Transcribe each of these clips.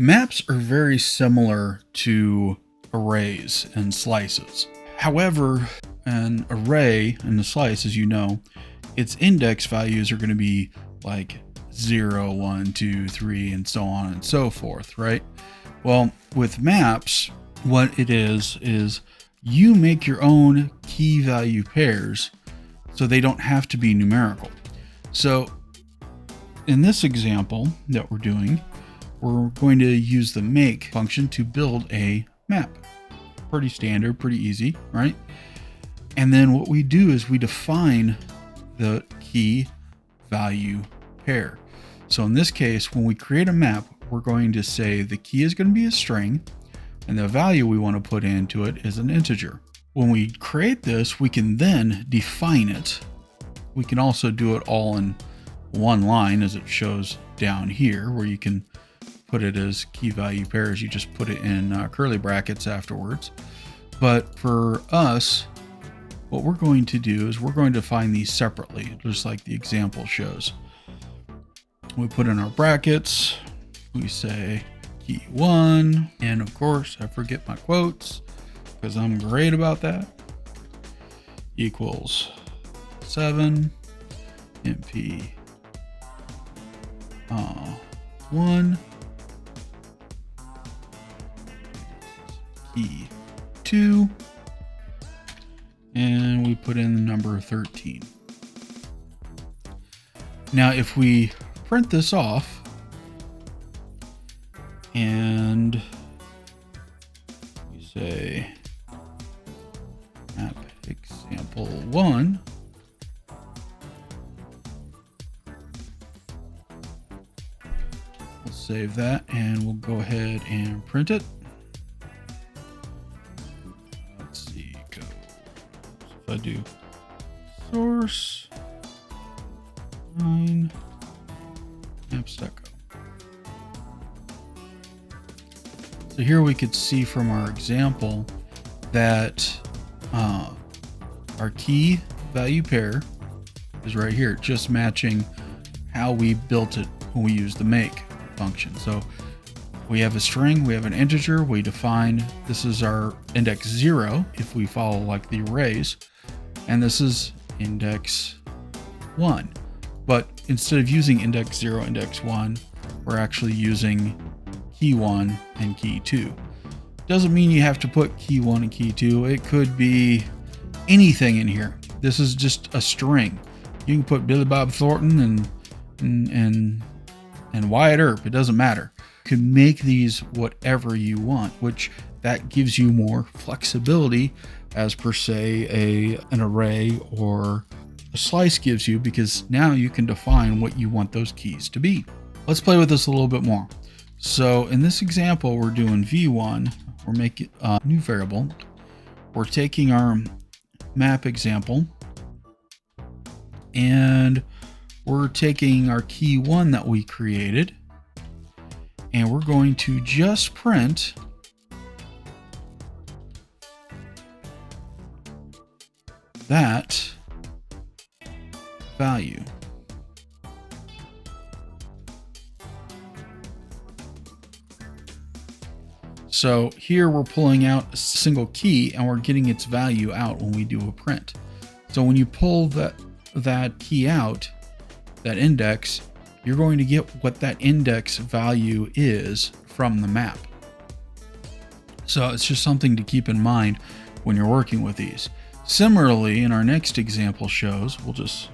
Maps are very similar to arrays and slices. However, an array and a slice, as you know, its index values are going to be like 0, 1, 2, 3, and so on and so forth, right? Well, with maps, what it is you make your own key value pairs so they don't have to be numerical. So in this example that we're doing, we're going to use the make function to build a map. Pretty standard, pretty easy, right? And then what we do is we define the key value pair. So in this case, when we create a map, we're going to say the key is going to be a string and the value we want to put into it is an integer. When we create this, we can then define it. We can also do it all in one line as it shows down here, where you can put it as key value pairs. You just put it in curly brackets afterwards. But for us, what we're going to do is we're going to define these separately, just like the example shows. We put in our brackets, we say key 1, and of course I forget my quotes because I'm great about that, equals 7 MP 1 key 2, and we put in the number 13. Now if we print this off and we say map example 1, we'll save that and we'll go ahead and print it. I do source 9 maps.go. So here we could see from our example that our key value pair is right here, just matching how we built it when we used the make function. So we have a string, we have an integer, we define this is our index 0 if we follow like the arrays, and this is index 1. But instead of using index 0, index 1, we're actually using key 1 and key 2. Doesn't mean you have to put key 1 and key 2. It could be anything in here. This is just a string. You can put Billy Bob Thornton and Wyatt Earp. It doesn't matter. You can make these whatever you want, which that gives you more flexibility as per se an array or a slice gives you, because now you can define what you want those keys to be. Let's play with this a little bit more. So in this example, we're doing v1, we're making a new variable. We're taking our map example and we're taking our key 1 that we created, and we're going to just print that value. So here we're pulling out a single key and we're getting its value out when we do a print. So when you pull that key out, that index, you're going to get what that index value is from the map. So it's just something to keep in mind when you're working with these. Similarly, in our next example shows, we'll just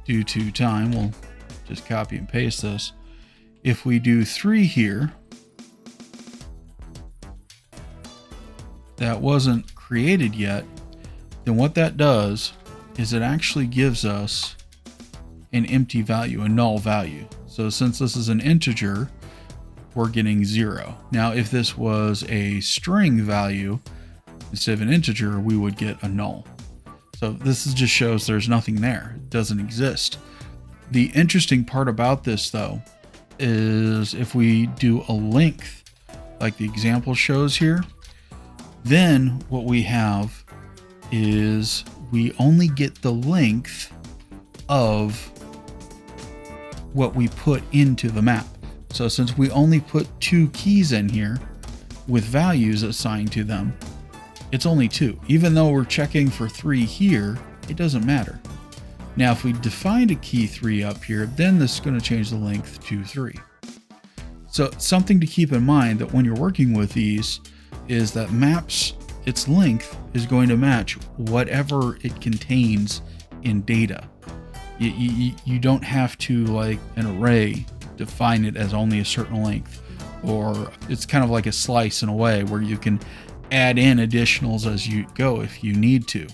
due to time, we'll just copy and paste this. If we do 3 here, that wasn't created yet, then what that does is it actually gives us an empty value, a null value. So since this is an integer, we're getting 0. Now, if this was a string value, instead of an integer, we would get a null. So this just shows there's nothing there. It doesn't exist. The interesting part about this though, is if we do a length, like the example shows here, then what we have is we only get the length of what we put into the map. So since we only put 2 keys in here with values assigned to them, it's only 2. Even though we're checking for 3 here, it doesn't matter. Now, if we defined a key 3 up here, then this is going to change the length to 3. So something to keep in mind that when you're working with these is that maps, its length is going to match whatever it contains in data. You don't have to, like an array, define it as only a certain length, or it's kind of like a slice in a way where you can add in additionals as you go if you need to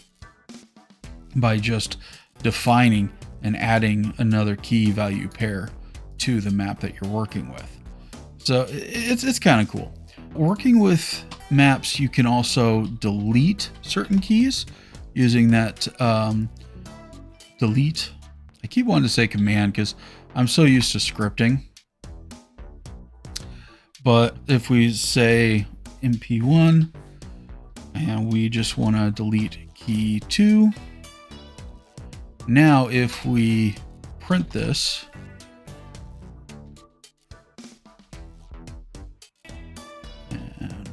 by just defining and adding another key value pair to the map that you're working with. So it's kind of cool. Working with maps, you can also delete certain keys using that delete. I keep wanting to say command because I'm so used to scripting. But if we say MP1 and we just want to delete key 2, now if we print this, and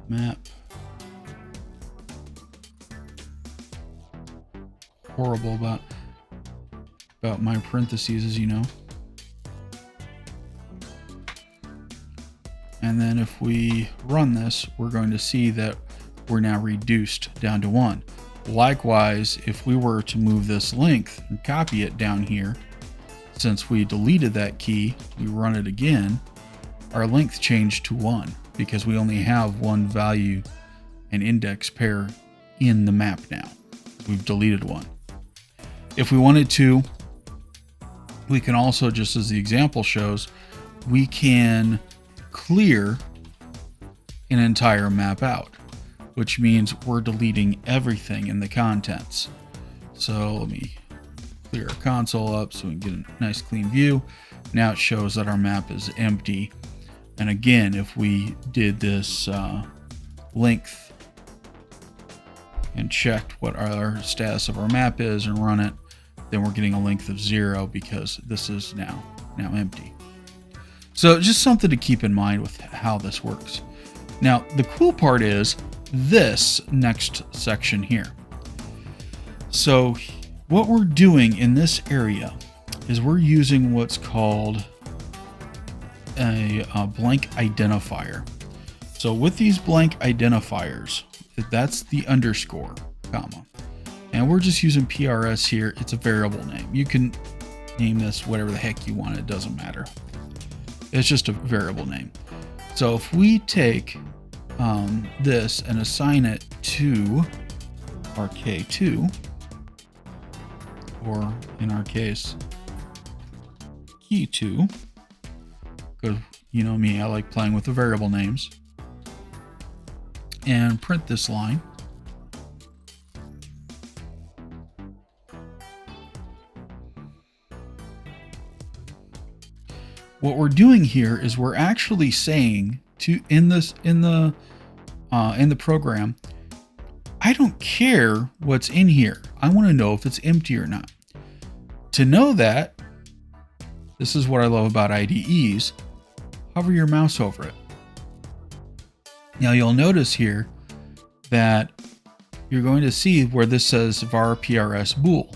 map, horrible about my parentheses, as you know. And then if we run this, we're going to see that we're now reduced down to 1. Likewise, if we were to move this length and copy it down here, since we deleted that key, we run it again, our length changed to 1 because we only have 1 value and index pair in the map now. We've deleted 1. If we wanted to, we can also, just as the example shows, we can clear an entire map out, which means we're deleting everything in the contents. So let me clear our console up so we can get a nice clean view. Now it shows that our map is empty. And again, if we did this length and checked what our status of our map is and run it, then we're getting a length of 0 because this is now empty. So just something to keep in mind with how this works. Now, the cool part is this next section here. So what we're doing in this area is we're using what's called a blank identifier. So with these blank identifiers, that's the underscore, comma. And we're just using PRS here. It's a variable name. You can name this whatever the heck you want. It doesn't matter. It's just a variable name. So if we take this and assign it to our K2, or in our case, key 2, because you know me, I like playing with the variable names, and print this line. What we're doing here is we're actually saying to in the program, I don't care what's in here. I want to know if it's empty or not. To know that, this is what I love about IDEs. Hover your mouse over it. Now you'll notice here that you're going to see where this says var PRS bool.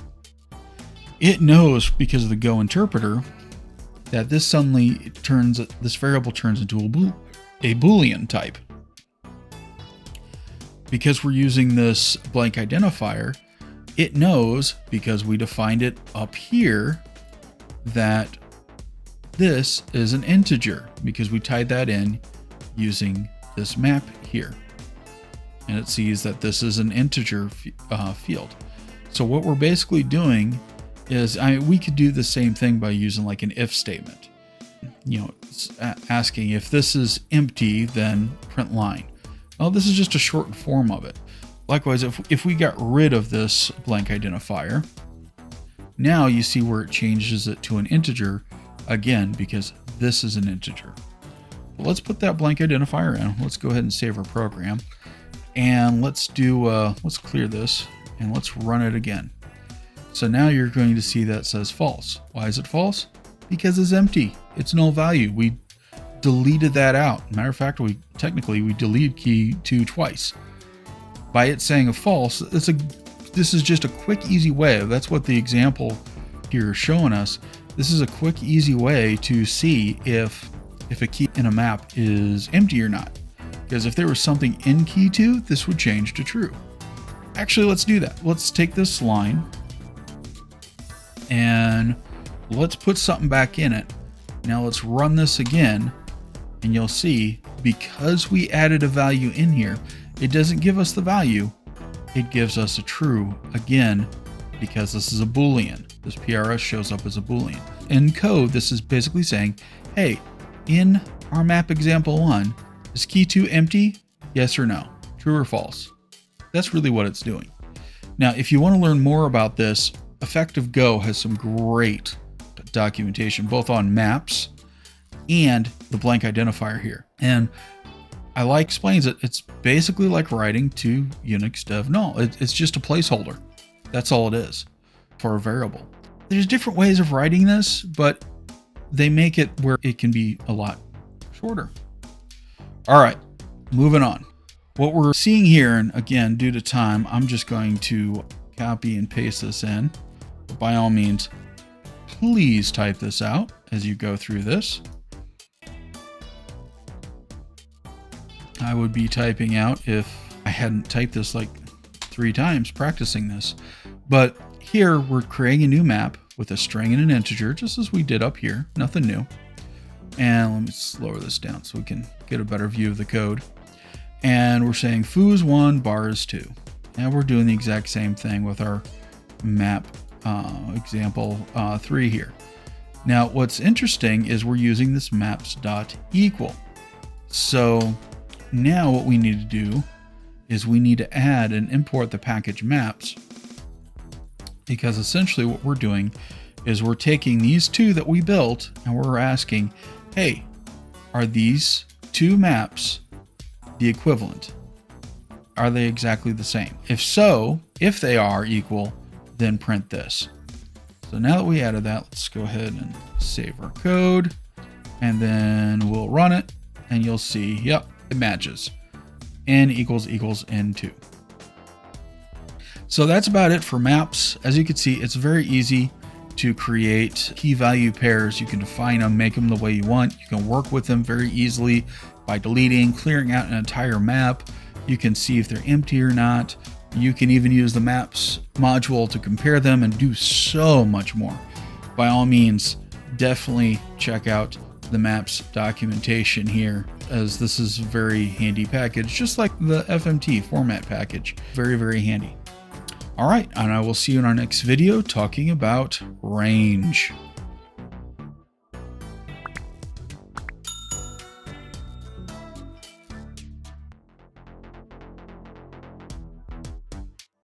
It knows, because of the Go interpreter, that this variable turns into a Boolean type. Because we're using this blank identifier, it knows, because we defined it up here, that this is an integer, because we tied that in using this map here. And it sees that this is an integer field. So what we're basically doing is, we could do the same thing by using like an if statement. You know, asking if this is empty, then print line. Well, this is just a shortened form of it. Likewise, if we got rid of this blank identifier, now you see where it changes it to an integer again, because this is an integer. But let's put that blank identifier in. Let's go ahead and save our program, and let's clear this and let's run it again. So now you're going to see that says false. Why is it false? Because it's empty. It's null value. We deleted that out. Matter of fact, we deleted key 2 twice. By it saying a false, this is just a quick, easy way. That's what the example here is showing us. This is a quick, easy way to see if a key in a map is empty or not. Because if there was something in key 2, this would change to true. Actually, let's do that. Let's take this line and let's put something back in it. Now let's run this again, and you'll see, because we added a value in here, it doesn't give us the value. It gives us a true again, because this is a Boolean. This PRS shows up as a Boolean. In code, this is basically saying, hey, in our map example 1, is key 2 empty? Yes or no? True or false? That's really what it's doing. Now, if you want to learn more about this, EffectiveGo has some great documentation, both on maps and the blank identifier here. And explains it. It's basically like writing to Unix dev null. It's just a placeholder. That's all it is for a variable. There's different ways of writing this, but they make it where it can be a lot shorter. All right, moving on. What we're seeing here, and again, due to time, I'm just going to copy and paste this in. But by all means, please type this out as you go through this. I would be typing out if I hadn't typed this like 3 times practicing this. But here we're creating a new map with a string and an integer, just as we did up here, nothing new. And let me lower this down so we can get a better view of the code. And we're saying foo is 1, bar is 2. And we're doing the exact same thing with our map example 3 here. Now, what's interesting is we're using this maps.equal. So now what we need to do is we need to add and import the package maps, because essentially what we're doing is we're taking these 2 that we built and we're asking, hey, are these 2 maps the equivalent? Are they exactly the same? If so, if they are equal, then print this. So now that we added that, let's go ahead and save our code, and then we'll run it, and you'll see, yep, it matches. N equals N2. So that's about it for maps. As you can see, it's very easy to create key value pairs. You can define them, make them the way you want. You can work with them very easily by deleting, clearing out an entire map. You can see if they're empty or not. You can even use the maps module to compare them and do so much more. By all means, definitely check out the maps documentation here, as this is a very handy package, just like the FMT format package. Very, very handy. All right, and I will see you in our next video talking about range.